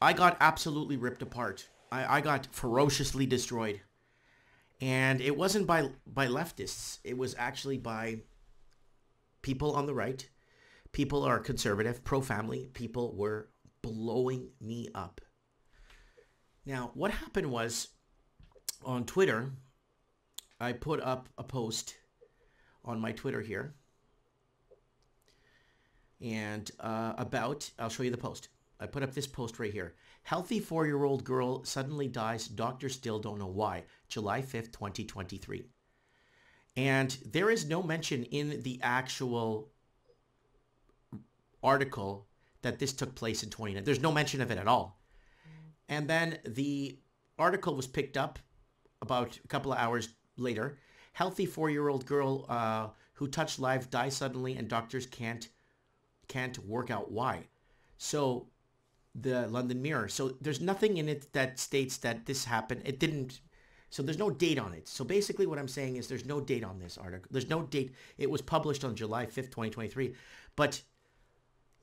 I got absolutely ripped apart. I got ferociously destroyed. And it wasn't by leftists. It was actually by people on the right. People are conservative, pro-family. People were blowing me up. Now, what happened was on Twitter, I put up a post on my Twitter here. And I'll show you the post. I put up this post right here. Healthy 4-year-old girl suddenly dies. Doctors still don't know why. July 5th, 2023. And there is no mention in the actual article that this took place in 2019. There's no mention of it at all. And then the article was picked up about a couple of hours later. Healthy 4-year-old girl who touched live dies suddenly and doctors can't work out why. So the London Mirror. So there's nothing in it that states that this happened. It didn't. So there's no date on it. So basically what I'm saying is there's no date on this article. There's no date. It was published on July 5th, 2023. But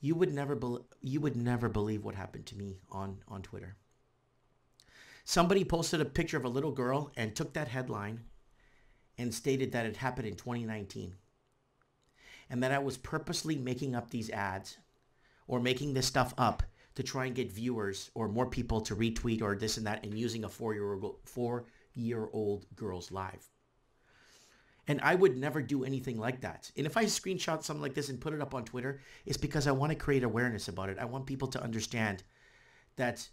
you would never believe what happened to me on Twitter. Somebody posted a picture of a little girl and took that headline and stated that it happened in 2019. And that I was purposely making up these ads or making this stuff up to try and get viewers or more people to retweet or this and that and using a 4-year-old girl's live. And I would never do anything like that. And if I screenshot something like this and put it up on Twitter, it's because I want to create awareness about it. I want people to understand that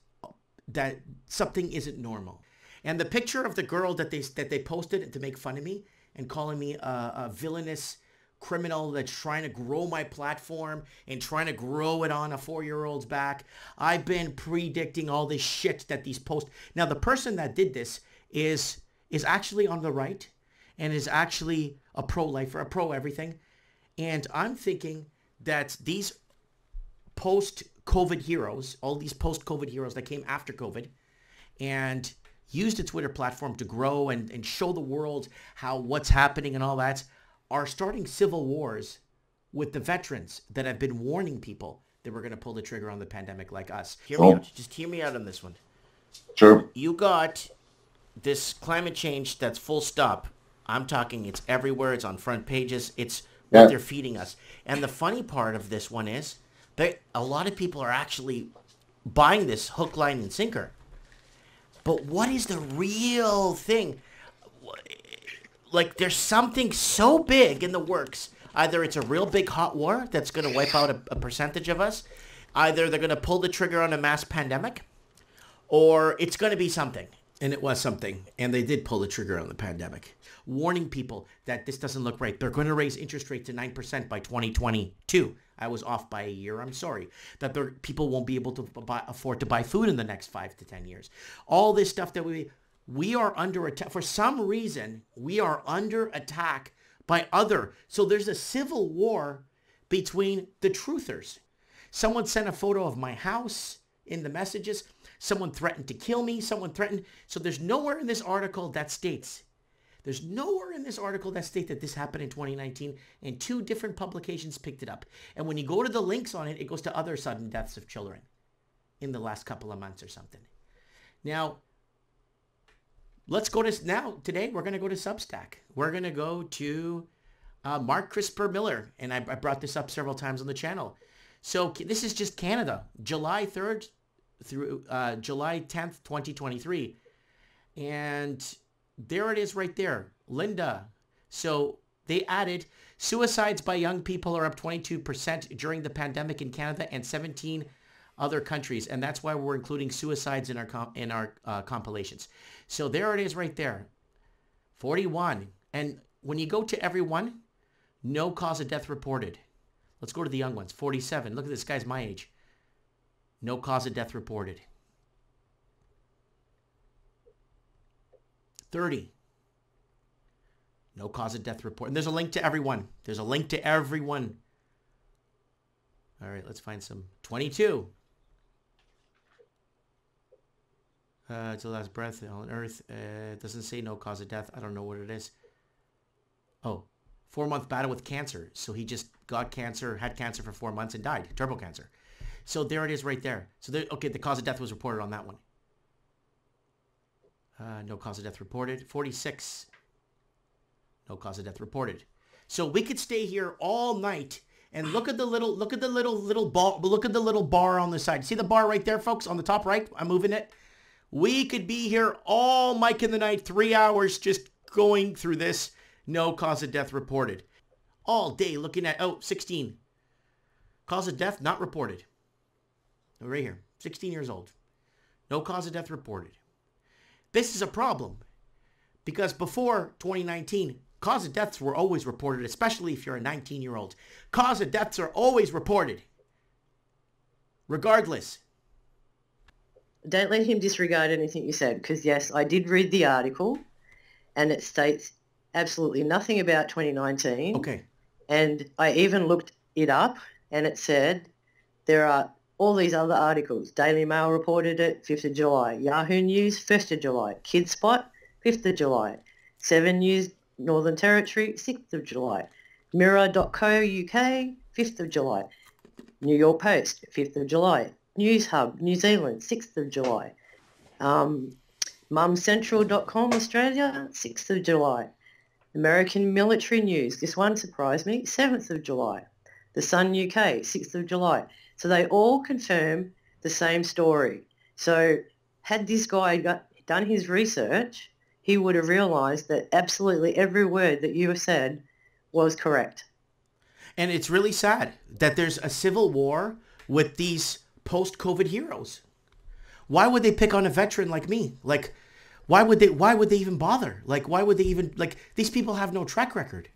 something isn't normal. And the picture of the girl that they posted to make fun of me and calling me a villainous criminal that's trying to grow my platform and trying to grow it on a 4-year-old's back. I've been predicting all this shit that these posts. Now, the person that did this is actually on the right and is actually a pro-lifer, a pro-everything. And I'm thinking that these post-COVID heroes, all these post-COVID heroes that came after COVID and used a Twitter platform to grow and show the world what's happening and all that, are starting civil wars with the veterans that have been warning people that we're going to pull the trigger on the pandemic like us. Hear me out. Just hear me out on this one. Sure. You got this climate change that's full stop. I'm talking it's everywhere. It's on front pages. It's what they're feeding us. And the funny part of this one is that a lot of people are actually buying this hook, line, and sinker. But what is the real thing? Like, there's something so big in the works. Either it's a real big hot war that's going to wipe out a percentage of us. Either they're going to pull the trigger on a mass pandemic. Or it's going to be something. And it was something. And they did pull the trigger on the pandemic. Warning people that this doesn't look right. They're going to raise interest rate to 9% by 2022. I was off by a year. I'm sorry. That people won't be able to afford to buy food in the next 5 to 10 years. All this stuff that we are under attack. For some reason, we are under attack by other. So there's a civil war between the truthers. Someone sent a photo of my house in the messages. Someone threatened to kill me. Someone threatened. So there's nowhere in this article that states. There's nowhere in this article that states that this happened in 2019, and 2 different publications picked it up. And when you go to the links on it, it goes to other sudden deaths of children in the last couple of months or something. Now, let's go to, today we're going to go to Substack. We're going to go to Mark Crisper Miller, and I brought this up several times on the channel. So this is just Canada, July 3rd through July 10th, 2023. And there it is right there, Linda. So they added, suicides by young people are up 22% during the pandemic in Canada and 17 other countries, and that's why we're including suicides in our compilations. So there it is right there, 41. And when you go to everyone, no cause of death reported. Let's go to the young ones, 47. Look at this guy's my age. No cause of death reported. 30. No cause of death report. And there's a link to everyone. There's a link to everyone. All right, let's find some. 22. It's the last breath on earth. It doesn't say no cause of death. I don't know what it is. Oh, 4-month battle with cancer. So he just got cancer, had cancer for 4 months and died. Turbo cancer. So there it is right there. So there, okay, the cause of death was reported on that one. No cause of death reported. 46. No cause of death reported. So we could stay here all night and look at the little ball. Look at the little bar on the side. See the bar right there, folks, on the top right? I'm moving it. We could be here all Mike in the night, 3 hours just going through this. No cause of death reported. All day looking at, 16. Cause of death not reported. Right here, 16 years old. No cause of death reported. This is a problem because before 2019, cause of deaths were always reported, especially if you're a 19-year-old. Cause of deaths are always reported, regardless. Don't let him disregard anything you said, because yes, I did read the article and it states absolutely nothing about 2019. Okay. And I even looked it up and it said there are all these other articles. Daily Mail reported it, 5th of July. Yahoo News, 1st of July. KidSpot, 5th of July. 7 News, Northern Territory, 6th of July. Mirror.co UK, 5th of July. New York Post, 5th of July. News Hub, New Zealand, 6th of July. Mumcentral.com, Australia, 6th of July. American Military News, this one surprised me, 7th of July. The Sun UK, 6th of July. So they all confirm the same story. So had this guy done his research, he would have realised that absolutely every word that you have said was correct. And it's really sad that there's a civil war with these post-COVID heroes. Why would they pick on a veteran like me? Like, why would they even bother? Like, why would they even, like, these people have no track record.